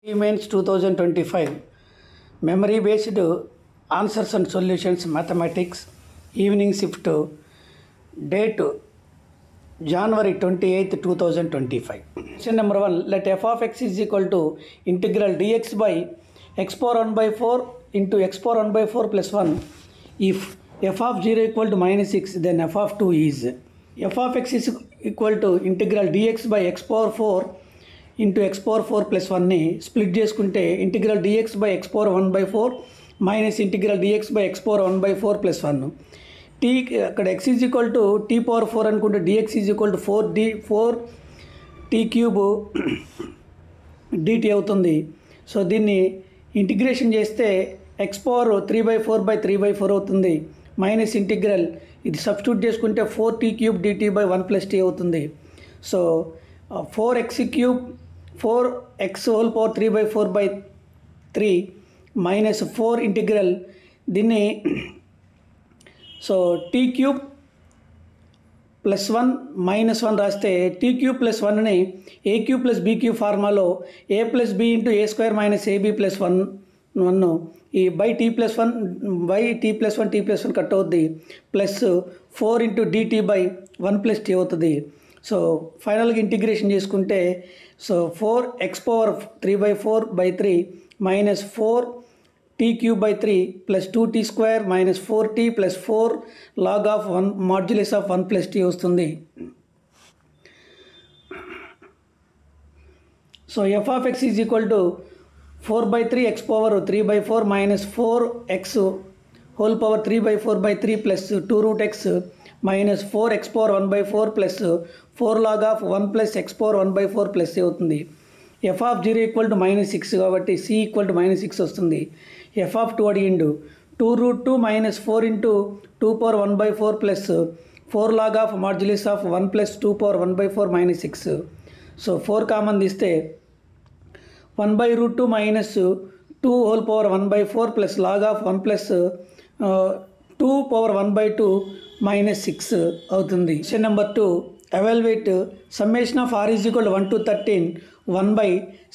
Mains 2025 Memory Based Answers and Solutions Mathematics Evening Shift Date January 28th 2025. Question number 1. Let f of x is equal to integral dx by x power 1 by 4 into x power 1 by 4 plus 1. If f of 0 equal to minus 6, then f of 2 is f of x is equal to integral dx by x power 4 into x power 4 plus 1ని split చేసుకుంటే integral dx by x power 1 by 4 minus integral dx by x power 1 by 4 plus 1. T అక్కడ x is equal to t power 4 అనుకుంటే dx is equal to 4 t cube dt అవుతుంది. So దీన్ని integration చేస్తే x power 3 by 4 by 3 by 4 అవుతుంది. Minus integral ఇది substitute చేసుకుంటే 4 t cube dt by 1 plus t అవుతుంది. So 4x cube 4x whole power 3 by 4 by 3 minus 4 integral దీన్ని so t cube plus 1 minus 1 రాస్తే t cube plus 1ని a cube plus b cube ఫార్మాలో a plus b into a square minus ab plus 1 ఈ by t plus 1 by t plus 1 t plus 1 cut అవుద్ది plus 4 into dt by 1 plus t అవుతుంది. So ఫైనల్గా integration చేసుకుంటే so 4x power 3 by 4 by 3 minus 4 t cube by 3 plus 2t square minus 4t plus 4 log of 1 modulus of 1 plus t వస్తుంది. So f of x is equal to 4 by 3 x power 3 by 4 minus 4x whole power 3 by 4 by 3 plus 2 root x minus 4x power 1 by 4 plus 4 log of 1 plus x power 1 by 4 plus అవుతుంది. F of 0 equal to minus 6 కాబట్టి C equal to minus 6 వస్తుంది. F of 2 అడిగిండు 2 root 2 minus 4 into 2 power 1 by 4 plus 4 log of modulus of 1 plus 2 power 1 by 4 minus 6. So 4 common తీస్తే 1 by root 2 minus 2 whole power 1 by 4 plus log of 1 plus 2 power 1 by 2 minus 6 అవుతుంది. Question number 2. Evaluate summation of r is equal to 1 to 13 1 by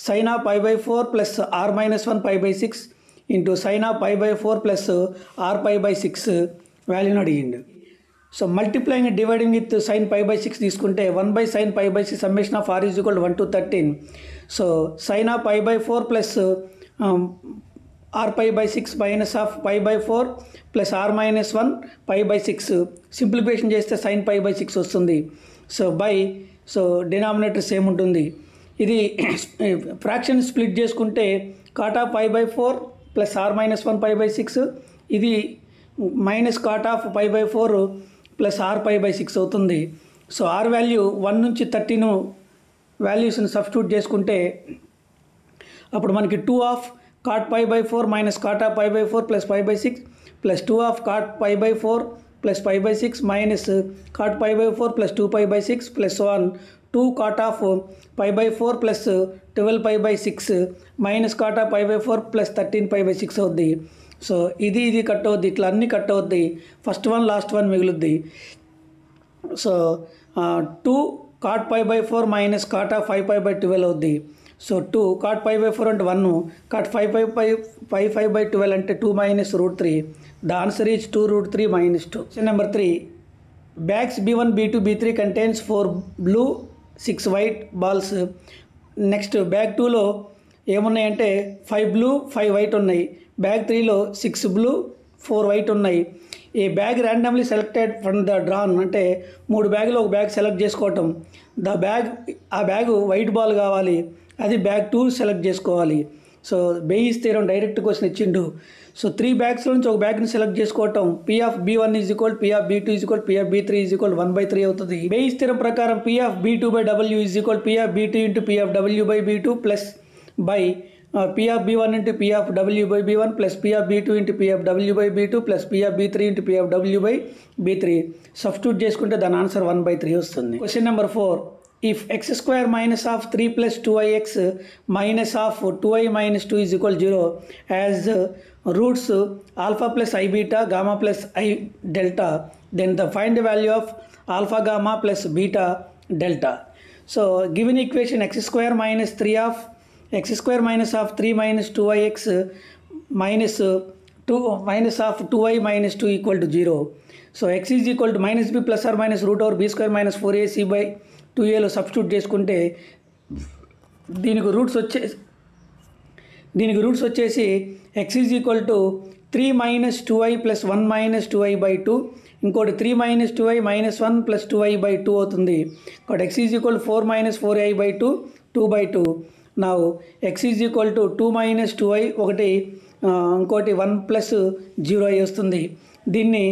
sine of pi by 4 plus are minus 1 pi by 6 into sine of pi by 4 plus r pi by 6 వాల్యూని అడిగిండు. So multiplying dividing with sine pi by 6 తీసుకుంటే 1 by sine pi by 6 summation of r is equal to 1 to 13. So sine of pi by 4 plus r pi by 6 minus of pi by 4 plus are minus 1 pi by 6 simplification చేస్తే sine pi by 6 వస్తుంది. So by so denominator same ఉంటుంది. ఇది fraction split చేసుకుంటే cot of pi by 4 plus are minus 1 pi by 6 ఇది minus cot of pi by 4 plus r pi by 6 అవుతుంది. So are value 1 నుంచి 13 వాల్యూస్ని substitute చేసుకుంటే అప్పుడు మనకి 2 of cot pi by 4 minus cot of pi by 4 plus pi by 6 plus 2 of cot pi by 4 plus pi by 6 minus cot pi by 4 plus 2 pi by 6 plus 1 2 cot of pi by 4 plus 12 pi by 6 minus cot of pi by 4 plus 13 pi by 6 అవుద్ది. So ఇది cut అవుద్ది, ఇట్లా అన్నీ cut అవుద్ది. First one last one మిగులుద్ది. So 2 cot pi by 4 minus cot of 5 pi by 12 అవుద్ది. So 2 cot pi by 4 అంటే 1 cot 5 by 12 అంటే 2 minus root 3. The answer is 2 root 3 minus 2. Question number 3. Bags B1 B2 B3 contains 4 blue 6 white balls. Next bag 2లో ఏమున్నాయంటే 5 blue 5 white ఉన్నాయి. Bag 3లో 6 blue 4 white ఉన్నాయి. ఈ bag randomly selected from the drawn అంటే 3 బ్యాగులో ఒక బ్యాగ్ సెలెక్ట్ చేసుకోవటం. ఆ బ్యాగు వైట్ బాల్ కావాలి, అది బ్యాగ్ 2 సెలెక్ట్ చేసుకోవాలి. So Bayes theorem direct question ఇచ్చిండు. సో 3 బ్యాగ్స్లో నుంచి ఒక బ్యాగ్ని సెలెక్ట్ చేసుకోవటం. P of B1 is equal P of B2 is equal P of B3 is equal 1/3 అవుతుంది. బేయిస్ థియరం ప్రకారం P of B2 by W is equal P of B2 into P of W by B2 plus by P of B1 into P of W by B1 plus P of B2 into P of W by B2 plus P of B3 into P of W by B3 substitute చేసుకుంటే దాని answer 1/3 వస్తుంది. Question number 4. If x square minus of 3 plus 2ix minus of 2i minus 2 is equal 0 as roots alpha plus I beta gamma plus I delta, then find the value of alpha gamma plus beta delta. So given equation x square minus 3 of x square minus of 3 minus 2x minus 2 minus of 2y minus 2 equal to 0. So x is equal to minus b plus are minus root over b square minus 4ac by 2aలో substitute చేసుకుంటే దీనికి roots వచ్చేసి x is equal to 3 minus 2y plus 1 minus 2y by 2, ఇంకోటి 3 minus 2y minus 1 plus 2y by 2 అవుతుంది. ఇంకోటి X is equal 4 minus 4y by 2 2 by 2. నా X is equal to 2 minus 2y ఒకటి ఇంకోటి 1 plus 0y వస్తుంది. దీన్ని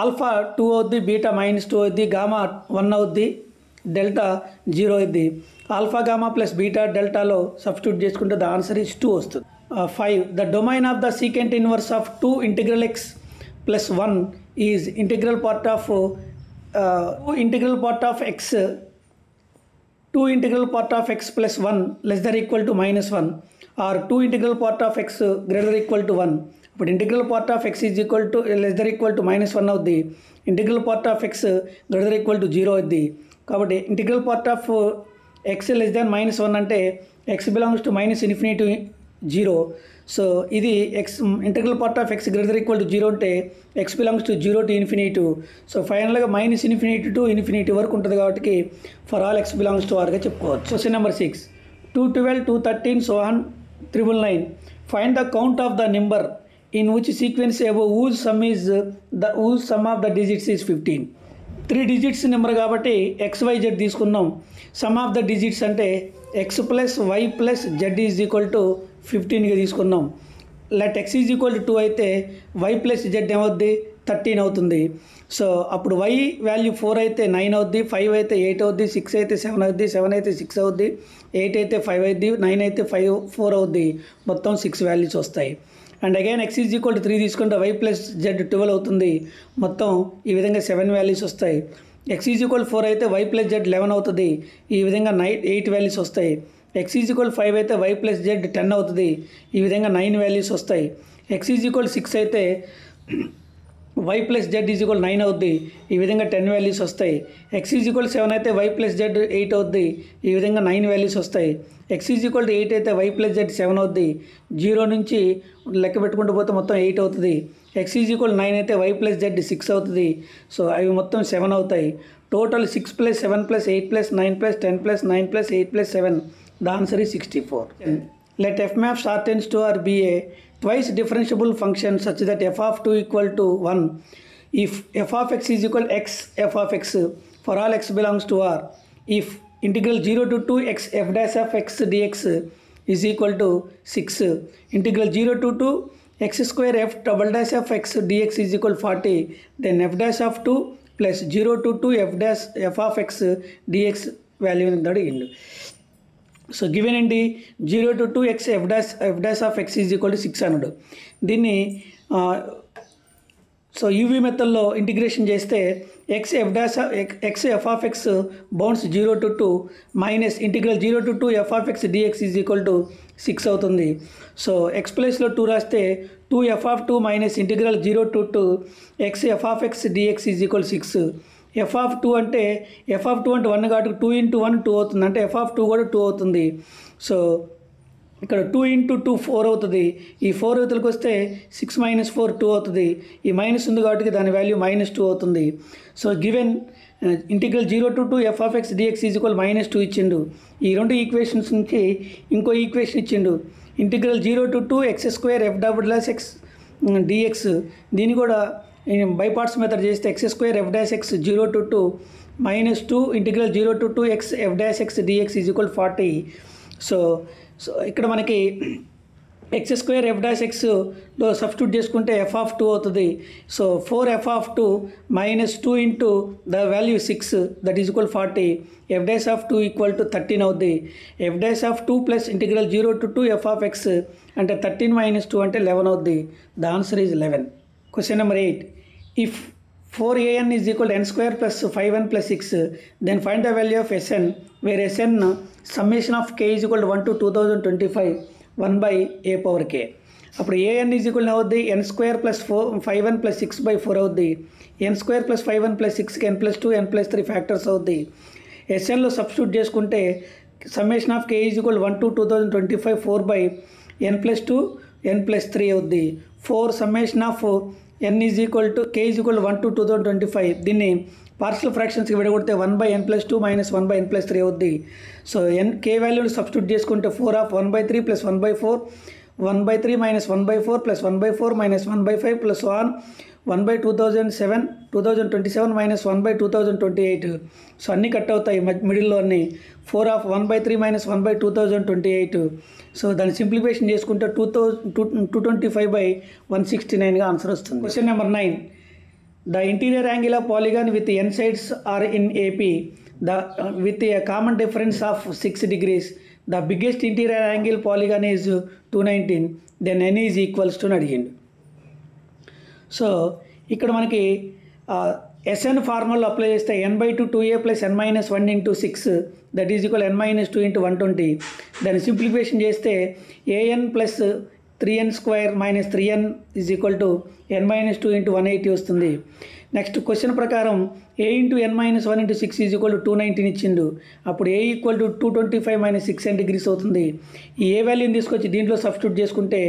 alpha 2 అవుద్ది, beta minus 2 అవుద్ది, గామా 1 అవుద్ది, డెల్టా 0 అవుద్ది. ఆల్ఫా గామా ప్లస్ బీటా డెల్టాలో సబ్స్టిట్యూట్ చేసుకుంటే ద ఆన్సర్ ఈజ్ 2 వస్తుంది. 5. The domain of the secant inverse of 2 integral x plus 1 is integral part of x 2 integral part of x plus 1 less than equal to minus 1 or 2 integral part of x greater equal to 1. ఇప్పుడు integral part of x is equal to less than equal to minus 1 అవుద్ది, integral part of x greater equal to 0 అవుద్ది. కాబట్టి integral part of x less than minus 1 అంటే x belongs to minus infinity to 0. So ఇది x integral part of x greater equal to 0 అంటే x belongs to 0 to infinity. So ఫైనల్గా minus infinity to infinity వరకు ఉంటుంది కాబట్టి for all x belongs to ఆర్గా చెప్పుకోవచ్చు. Question number 6. 212, 213, so on 999. Find the count of the number in which sequence above whose sum of the digits is 15. 3 digits number కాబట్టి XYZ తీసుకున్నాం. Sum of the digits అంటే x plus y plus z is equal to 15గా తీసుకున్నాం. Let x is equal to 2 అయితే y plus z ఏమవుద్ది 13 అవుతుంది. So అప్పుడు y value 4 అయితే 9 అవుద్ది, 5 అయితే 8 అవుద్ది, 6 అయితే 7 అవుద్ది, 7 అయితే 6 అవుద్ది, 8 అయితే 5 అవుద్ది, 9 అయితే 4 అవుద్ది. మొత్తం 6 వాల్యూస్ వస్తాయి. And again x is equal to 3 తీసుకుంటే y ప్లస్ z 12 అవుతుంది. మొత్తం ఈ విధంగా 7 వాల్యూస్ వస్తాయి. x ఈజ్ ఈక్వల్ 4 అయితే y ప్లస్ z 11 అవుతుంది. ఈ విధంగా 8 వాల్యూస్ వస్తాయి. x ఈజ్ ఈక్వల్ 5 అయితే y ప్లస్ z 10 అవుతుంది. ఈ విధంగా 9 వాల్యూస్ వస్తాయి. x ఈజ్ ఈక్వల్ 6 అయితే y plus z is equal 9 అవుద్ది. ఈ విధంగా 10 వాల్యూస్ వస్తాయి. x ఈజ్ ఈక్వల్ 7 అయితే y ప్లస్ z 8 అవుద్ది. ఈ విధంగా 9 వాల్యూస్ వస్తాయి. x ఈజ్ ఈక్వల్ టు 8 అయితే y ప్లస్ z 7 అవుద్ది. 0 నుంచి లెక్క పెట్టుకుంటూ పోతే మొత్తం 8 అవుతుంది. x ఈజ్ ఈక్వల్ 9 అయితే y ప్లస్ z 6 అవుతుంది. సో అవి మొత్తం 7 అవుతాయి. Total 6 plus 7 plus 8 plus 9 plus 10 plus 9 plus 8 plus 7. The answer is 64. Let f map star tends to R be a twice differentiable function such that f of 2 equal to 1 if f of x is equal x f of x for all x belongs to R. If integral 0 to 2 x f dash of x dx is equal to 6, integral 0 to 2 x square f double dash of x dx is equal 40, then f dash of 2 plus 0 to 2 f of x dx value in the end. So given ఏంటి 0 to 2 x f dash of x is equal to 600. దీన్ని so UV మెథడ్లో integration చేస్తే x f of x bounds 0 to 2 minus integral 0 to 2 f of x dx is equal to 6 అవుతుంది. So x ప్లేస్లో 2 రాస్తే 2 f of 2 minus integral 0 to 2 x f of x dx is equal 6. f of 2 అంటే 1 కాబట్టి 2 into 1 2 అవుతుంది. అంటే f of 2 కూడా 2 అవుతుంది. So ఇక్కడ 2 into 2 4 అవుతుంది. ఈ 4 యువతలకు వస్తే 6 minus 4 2 అవుతుంది. ఈ మైనస్ ఉంది కాబట్టి దాని వాల్యూ -2 అవుతుంది. So given integral 0 to 2 f of x dx is equal -2 ఇచ్చిండు. ఈ రెండు ఈక్వేషన్స్ నుంచి ఇంకో ఈక్వేషన్ ఇచ్చిండు. Integral 0 to 2 x square f double dash x dx. దీన్ని కూడా బై పార్ట్స్ మెథడ్ చేస్తే x square f dash x 0 to 2 -2 integral 0 to 2 x f dash x dx is equal 40. So ఇక్కడ మనకి x square f dash xలో substitute చేసుకుంటే f of 2 అవుతుంది. So 4 f of 2 -2 into the value 6 that is equal 40. f dash of 2 equal to 13 అవుద్ది. f dash of 2 plus integral 0 to 2 f of x అంటే 13 - 2 అంటే 11 అవుద్ది. The answer is 11. Question number 8. If 4an is equal to n square plus 5n plus 6, then find the value of Sn, where Sn summation of k is equal to 1 to 2025 1 by a power k. అప్పుడు an is equal to అవుద్ది n square plus 5n plus 6 by 4 అవుద్ది. n square plus 5n plus 6 n plus 2 n plus 3 factors అవుద్ది. Snలో substitute చేసుకుంటే summation of k is equal 1 to 2025 4 by n plus 2 n plus 3 అవుద్ది. 4 summation of n is equal to k is equal 1 to 2025. దీన్ని partial ఫ్రాక్షన్స్కి విడగొడితే 1 by n plus 2 minus 1 by n plus 3 అవుద్ది. So k వాల్యూని substitute చేసుకుంటే 4 of 1 by 3 plus 1 by 4, 1 by 3 minus 1 by 4 plus 1 by 4 minus 1 by 5 plus 1 by 2027 minus 1 by 2028. So అన్నీ cut అవుతాయి మిడిల్లో అన్ని. 4 of 1 by 3 minus 1 by 2028. So దాన్ని simplification చేసుకుంటే 225 by 169గా answer వస్తుంది. Question number 9. The interior angle of polygon with n sides are in AP with a common difference of 6 degrees. The biggest interior angle polygon is 219. Then n is equals to అడిగిండు. So ఇక్కడ మనకి SN formula apply చేస్తే n/2 2a plus n minus 1 into 6 that is equal n minus 2 into 120. దాన్ని simplification చేస్తే an plus 3n square minus 3n is equal to n minus 2 into 180 వస్తుంది. Next question ప్రకారం a into n minus 1 into 6 is equal to 219 ఇచ్చిండు. అప్పుడు a equal to 225 minus 6n degrees అవుతుంది. ఈ a వాల్యూని తీసుకొచ్చి దీంట్లో సబ్స్టిట్యూట్ చేసుకుంటే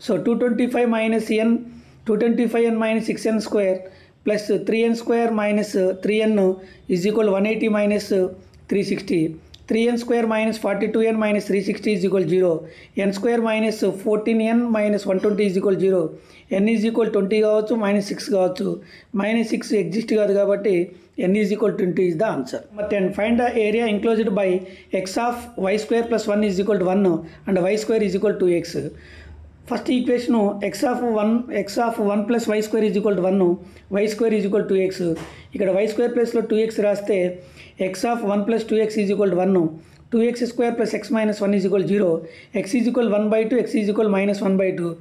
so 225 minus n 225n minus 6n square plus 3n square minus 3n is equal 180 minus 360. 3n square minus 42n minus 360 is equal 0. n square minus 14n minus 120 is equal 0. n is equal 20 కావచ్చు minus 6 కావచ్చు. minus 6 exist కాదు కాబట్టి n is equal 20 is the answer. But then find the area enclosed by x of y square plus 1 is equal to 1 and y square is equal to x. First equation x of 1 plus y square is equal to 1, y square is equal to x. ఇక్కడ y square ప్లస్లో 2x రాస్తే x of 1 plus 2x is equal to 1, 2x square plus x minus 1 is equal to 0, x is equal 1/2, x is equal minus 1/2,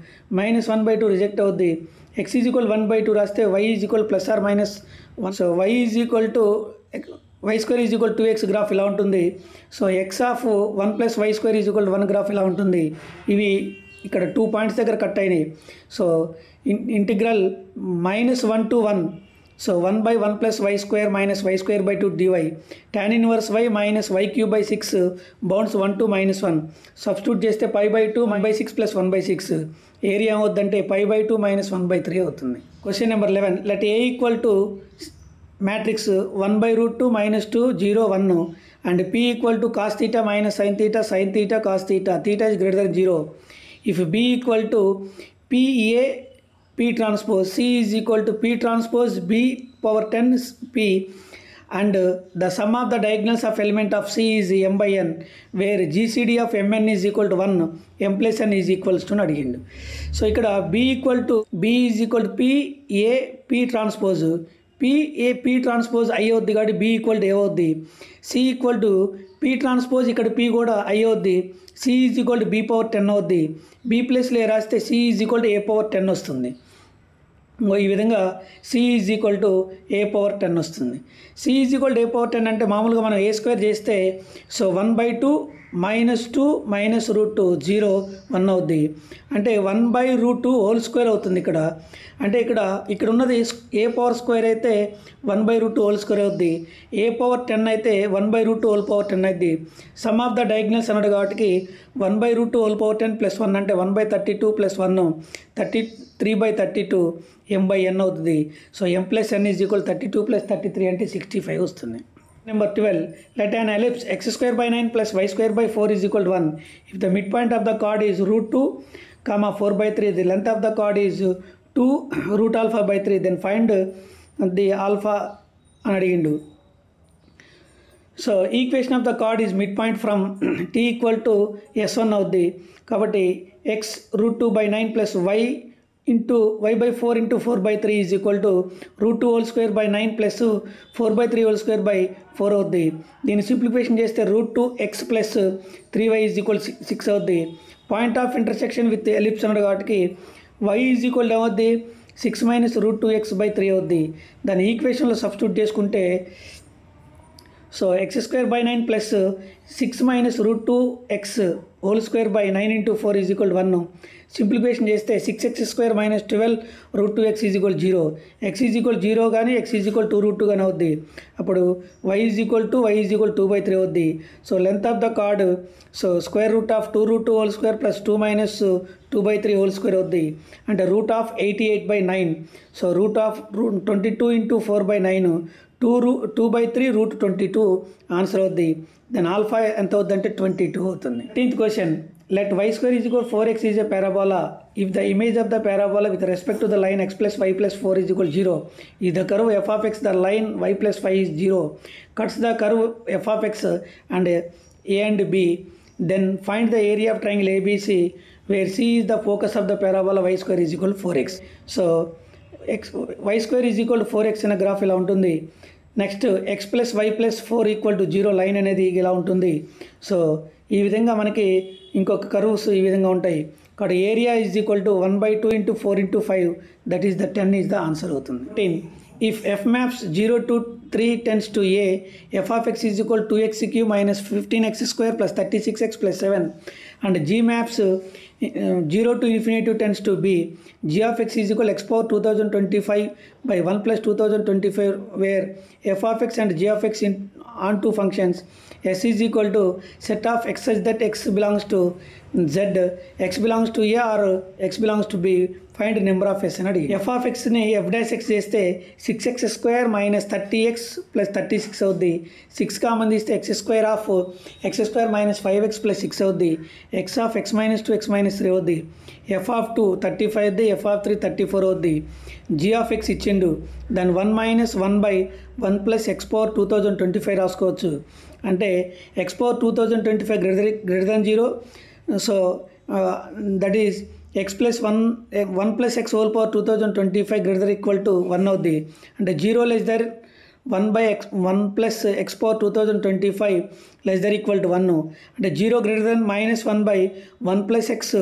minus 1/2 reject అవుద్ది. x is equal 1/2 రాస్తే y is equal plus or minus 1. So y is equal to y square is equal to 2x graph ఇలా ఉంటుంది. So x of 1 plus y square is equal to 1 graph ఇలా ఉంటుంది. ఇవి ఇక్కడ 2 points దగ్గర cut అయినాయి. So integral -1 to 1. So 1 by 1 plus y square minus y square by 2 dy. tan inverse y minus y cube by 6 bounds 1 to -1. Substitute చేస్తే π/2 1/6 plus 1/6. Area ఏమవుద్దంటే π/2 minus 1/3 అవుతుంది. Question number 11. Let a equal to matrix 1/√2 -2 0 1 and p equal to cos theta minus sin theta cos theta is greater than 0. If B equal to PA P transpose, C is equal to P transpose B power 10 P and the sum of the diagonals of element of C is m by n where GCD of mn is equal to 1, m plus n is equals to అడిగిండు. So ఇక్కడ B is equal to PA P transpose, PA P transpose I అవుద్ది కాబట్టి B equal to A అవుద్ది. C equal to P transpose ఇక్కడ P కూడా I అవుద్ది. C is equal to B power 10 అవుద్ది. B ప్లస్లో రాస్తే C is equal to A power 10 వస్తుంది. ఈ విధంగా C is equal to A power 10 వస్తుంది. C is equal to A power 10 అంటే మామూలుగా మనం A స్క్వేర్ చేస్తే సో 1/2 -2 minus √2 0 1 అవుద్ది. అంటే 1/√2 హోల్ స్క్వేర్ అవుతుంది ఇక్కడ. అంటే ఇక్కడ ఉన్నది ఏ పవర్ స్క్వేర్ అయితే 1/√2 హోల్ స్క్వేర్ అవుద్ది. ఏ పవర్ 10 అయితే 1/√2 హోల్ పవర్ 10 అవుద్ది. సమ్ ఆఫ్ ద డయాగ్నల్స్ అన్నాడు కాబట్టి 1/√2 హోల్ పవర్ 10 ప్లస్ 1 అంటే 1/32 ప్లస్ 1 33/32 m/n అవుతుంది. So m plus n is equal 32 plus 33 అంటే 65 వస్తుంది. Number 12. Let an ellipse x square by 9 plus y square by 4 is equal to 1. If the midpoint of the chord is √2, 4/3, the length of the chord is 2 root alpha by 3, then find the alpha అని అడిగిండు. So equation of the chord is midpoint from t equal to s1 అవుద్ది. కాబట్టి x √2 by 9 plus y into y by 4 into 4/3 is equal to √2 whole square by 9 plus 4/3 whole square by 4 అవుద్ది. దీన్ని simplification చేస్తే √2x plus 3y is equal 6 అవుద్ది. Point of intersection with ellipse అన్నాడు కాబట్టి y is equal to అవుద్ది 6 minus √2x by 3 అవుద్ది. దాని ఈక్వేషన్లో substitute చేసుకుంటే so x square by 9 plus 6 minus root 2x whole square by 9 into 4 is equal to 1. Simplification చేస్తే 6x square minus 12 root 2x is equal to 0. x is equal to 0 కానీ x is equal to 2 root 2 కానీ అవుద్ది. అప్పుడు y is equal to 2/3 అవుద్ది. So length of the card so square root of 2 root 2 whole square plus 2 minus 2/3 whole square అవుద్ది. అంటే root of 88/9. So root of 22 into 4/9 2/3 root 22 answer అవుద్ది. Then alpha ఎంత అవుద్దంటే 22 అవుతుంది. 18th question, let y square is equal to 4x is a parabola if the image of the parabola with respect to the line x plus y plus 4 is equal to 0. If the curve f of x, the line y plus 5 is 0, cuts the curve f of x and a and b, then find the area of triangle ABC where c is the focus of the parabola y square is equal to 4x. So y square is equal to 4x అనే graph ఇలా ఉంటుంది. Next x plus y plus 4 equal to 0 line అనేది ఇలా ఉంటుంది. So ఈ విధంగా మనకి ఇంకొక కర్వ్స్ ఈ విధంగా ఉంటాయి. ఇక్కడ area is equal to 1/2 into 4 into 5, that is the 10 is the answer అవుతుంది. 10 if F maps 0 to 3 tends to a, f of x is equal to 2x cube minus 15x square plus 36x plus 7, and g maps 0 to infinity tends to b, g of x is equal to x power 2025 by 1 plus 2025 where f of x and g of x on two functions s is equal to set of x such that x belongs to z, x belongs to a or x belongs to b, find number of s అని అడిగి f of x ని f dash x చేస్తే 6x square minus 30x plus 36 అవుద్ది. 6 common తీస్తే x square of x square minus 5x plus 6 అవుద్ది. x of x minus 2 x minus 3 అవుద్ది. f of 2 35 అవుద్ది. f of 3 34 అవుద్ది. g of x ఇచ్చిండు, దాని 1 minus 1/1 plus x power 2025 రాసుకోవచ్చు. అంటే x power 2025 greater than 0. So that is x plus 1 plus x whole power 2025 greater than equal to 1 అవుద్ది. అంటే 0 less than 1 plus x power 2025 less than equal to 1. అంటే 0 greater than minus 1/1 plus x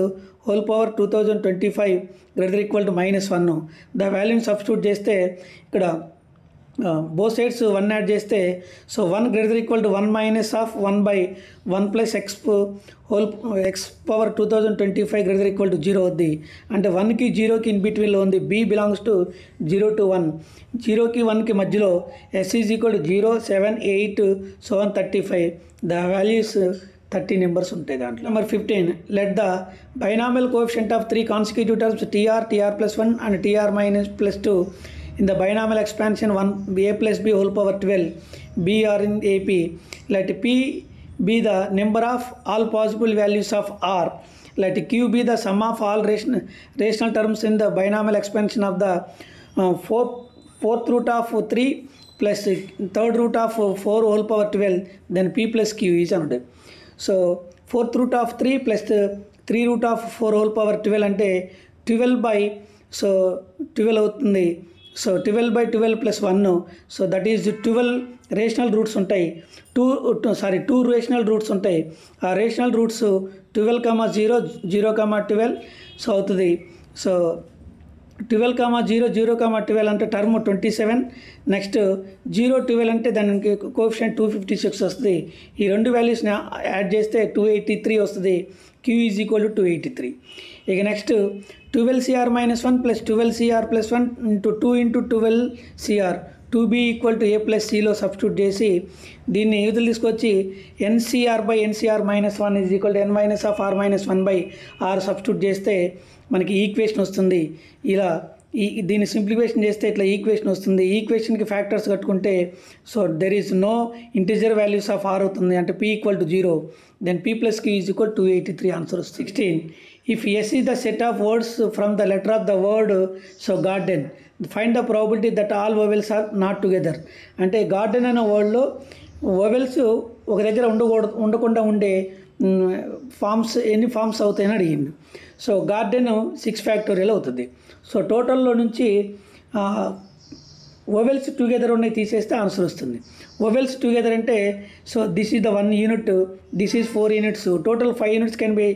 whole power 2025 greater than equal to minus 1. The వాల్యూని substitute చేస్తే ఇక్కడ both sides 1 add చేస్తే so 1 greater than equal to 1 minus of 1/1 plus x whole x power 2025 greater than equal to 0 అవుద్ది. అంటే 1కి 0కి in బిట్వీన్లో ఉంది. b belongs to 0 to 1, 0కి 1కి మధ్యలో s is equal to 0 7 8 so 35. The values 30 numbers ఉంటాయి దాంట్లో. Number 15, let the binomial coefficient of 3 consecutive terms tr plus 1 and tr minus plus 2 in the binomial expansion 1 a plus b whole power 12 b are in AP. Let p be the number of all possible values of r. Let q be the sum of all rational terms in the binomial expansion of the fourth root of 3 plus third root of 4 whole power 12. Then p plus q is another. So fourth root of 3 plus 3 root of 4 whole power 12 అంటే 12 అవుతుంది. So 12/12 plus 1, so that is 12 rational roots ఉంటాయి. 2 rational roots ఉంటాయి. ఆ rational roots 12, 0, 0, 12 so అవుతుంది. So 12, 0, 0, 12 అంటే term 27. Next 0, 12 అంటే దానికి coefficient 256 వస్తుంది. ఈ రెండు వాల్యూస్ని యాడ్ చేస్తే 283 వస్తుంది. q is equal to 283. ఇక next 12cr minus 1 plus 12cr plus 1 into 2 into 12cr 2b equal to a plus cలో సబ్స్టిట్యూట్ చేసి దీన్ని యూజువల్ తీసుకొచ్చి ncr/ncr minus 1 is equal to n minus of r minus 1/r substitute చేస్తే మనకి equation వస్తుంది. ఇలా దీన్ని సింప్లిఫికేషన్ చేస్తే ఇట్లా ఈక్వేషన్ వస్తుంది. ఈక్వేషన్కి ఫ్యాక్టర్స్ కట్టుకుంటే so there is no integer values of r అవుతుంది. అంటే p equal to 0, then p plus q is equal 283 answer వస్తుంది. 16, if s is the set of words from the letter of the word so garden, find the probability that all vowels are not together. అంటే garden అనే వర్డ్లో vowels ఒక దగ్గర ఉండకుండా ఉండే forms ఎన్ని forms అవుతాయని అడిగింది. సో గార్డెన్ 6 ఫ్యాక్టోరియల్ అవుతుంది. సో టోటల్లో నుంచి వోవెల్స్ టుగెదర్ ఉన్నాయి తీసేస్తే ఆన్సర్ వస్తుంది. వోవెల్స్ టుగెదర్ అంటే so this is the 1 unit, this is 4 units, total 5 units can be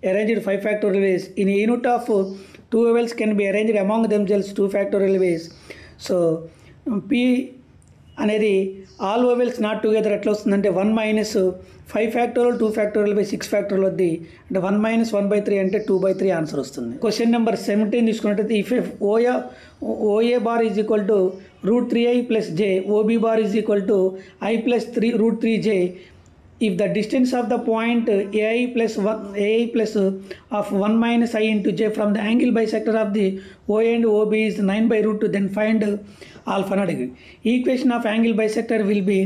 arranged 5 factorial ways. In unit of 2 vowels can be arranged among themselves 2 factorial ways. So p అనేది all vowels not together ఎట్లా వస్తుందంటే 1 minus 5 factorial 2 factorial by 6 factorial వద్ది అంటే 1 minus 1/3 అంటే 2/3 answer వస్తుంది. Question number 17 తీసుకున్నట్టయితే if OA bar is equal to √3i plus j OB bar is equal to i plus √3j if the distance of the point ai plus of 1 minus I into j from the angle bisector of the OA and OB is 9/√2, then find alpha and degree. Equation of angle bisector will be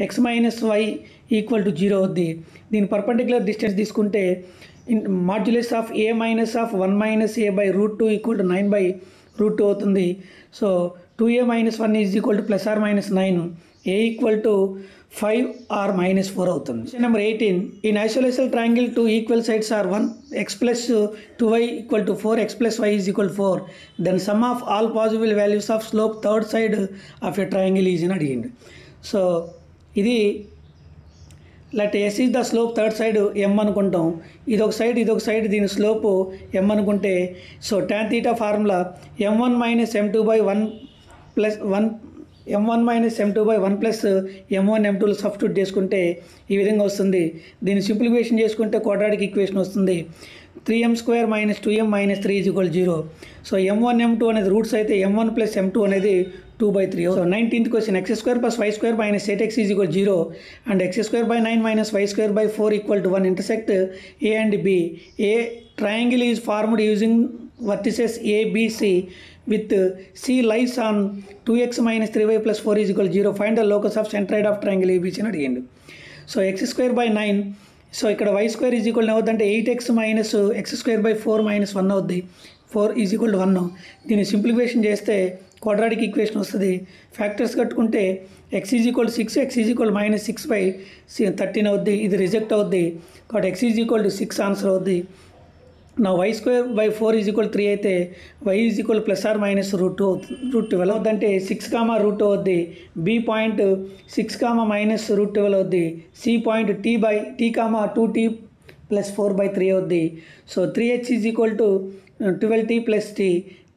x minus y equal to 0 అవుద్ది. దీని perpendicular distance తీసుకుంటే modulus of a minus of 1 minus a by √2 equal to 9/√2 అవుతుంది. So 2a minus 1 is equal to plus are minus 9, a equal to 5 or minus 4 అవుతుంది. Question number 18 in isolation triangle 2 equal sides are 1 x plus 2y equal to 4 x plus y is equal 4 then sum of all possible values of slope third side of a triangle is అని అడిగింది. సో ఇది let s is the slope third side m అనుకుంటాం, ఇదొక side దీని slope m అనుకుంటే so tan θ formula m1 minus m2/1 plus 1 m1 minus m2/1 plus m1 m2 substitute చేసుకుంటే ఈ విధంగా వస్తుంది. దీన్ని సింప్లిఫికేషన్ చేసుకుంటే క్వాడ్రాటిక్ ఈక్వేషన్ వస్తుంది. 3m² minus 2m minus 3 is equal 0. So m1 m2 అనేది రూట్స్ అయితే m1 ప్లస్ m2 అనేది 2/3. So 19th question x² plus y² minus 8x is equal 0 and x²/9 minus y²/4 equal to 1 intersect a and b. A triangle is formed using vertices a b c with c lies on 2x minus 3y plus 4 is equal to 0. Find the locus of centroid of triangle ABC అని అడిగిండు. So x²/9 so ఇక్కడ y² is equal అవుతుందంటే 8x minus x²/4 minus 1 అవుద్ది. 4 is equal to 1. దీన్ని simplification చేస్తే quadratic equation వస్తుంది. Factors కట్టుకుంటే x is equal 6 x is equal minus 6/13 అవుద్ది. ఇది రిజెక్ట్ అవుద్ది కాబట్టి x is equal to 6 answer అవుద్ది. నా y²/4 ఈజ్ ఈక్వల్ 3 అయితే y is equal plus are minus √12 అవుద్దంటే 6, అవుద్ది. b పాయింట్ 6, మైనస్ √12 అవుద్ది. c point t, 2t plus 4/3 అవుద్ది. So 3h is equal to 12t plus t,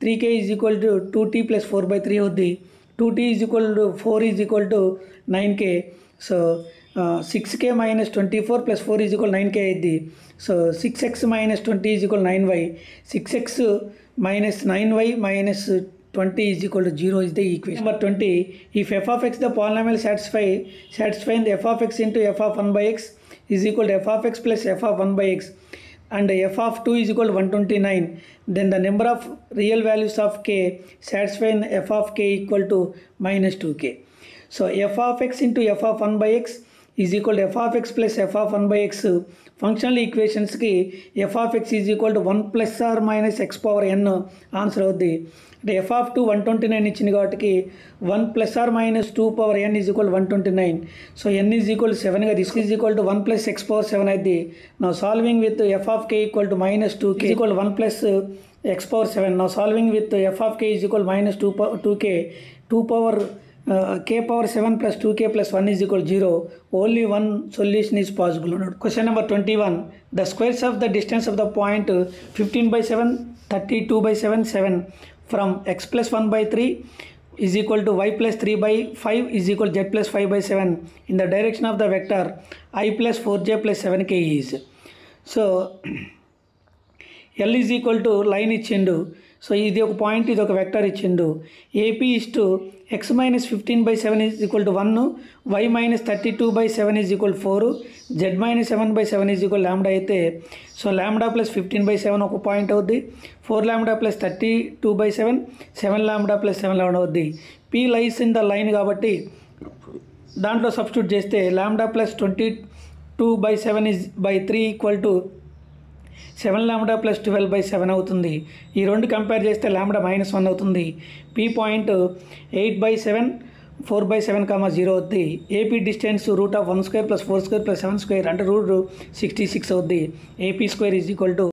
3k is equal to 2t plus 4/3 అవుద్ది. 2t is equal to 4 is equal to 9k. So 6k minus 24 plus 4 is equal 9k అయింది. So 6x minus 20 is equal 9y. 6x minus 9y minus 20 is equal to 0 is the equation. Number 20 if f of x the polynomial satisfying the f of x into f of 1/x is equal to f of x plus f of 1/x and f of 2 is equal to 129, then the number of real values of k satisfying f of k equal to minus 2k. So f of x into f of 1/x is equal to f of x plus f of 1/x. Functional ఈక్వేషన్స్కి f of x is equal to 1 plus are minus x power n answer అవుద్ది. అంటే f of 2 129 ఇచ్చింది కాబట్టి 1 plus are minus 2 power n is equal 129. So n is equal 7గా తీసుకు is equal to 1 plus x power 7 అయింది. నా solving with f of k equal to minus 2k equal 1 plus x power 7. నా solving with f of k is equal minus 2k 2 power k power 7 plus 2k plus 1 is equal to 0. Only one solution is possible. Question number 21. The squares of the distance of the point 15/7, 32/7, 7 from x plus 1/3 is equal to y plus 3/5 is equal to z plus 5/7 in the direction of the vector I plus 4j plus 7k is. So L is equal to line ఇచ్చిండు. So ఇది ఒక point, ఇది ఒక vector ఇచ్చిండు. AP is to x minus 15/7 is equal to 1, y minus 32/7 is equal 4, z minus 7/7 is equal lambda అయితే so lambda plus 15/7 ఒక point అవుద్ది. 4 lambda plus 32/7, 7 lambda plus 7 lambda అవుద్ది. P lies in the line కాబట్టి దాంట్లో substitute చేస్తే lambda plus 22/7 is by 3 equal to 7 lambda plus 12/7 అవుతుంది. ఈ రెండు కంపేర్ చేస్తే లాంబ్డా -1 అవుతుంది. పీ పాయింట్ 8/7, 4/7, 0 అవుద్ది. ఏపీ డిస్టెన్స్ √1² + 4² + 7² అంటే √66 అవుద్ది. AP square is equal to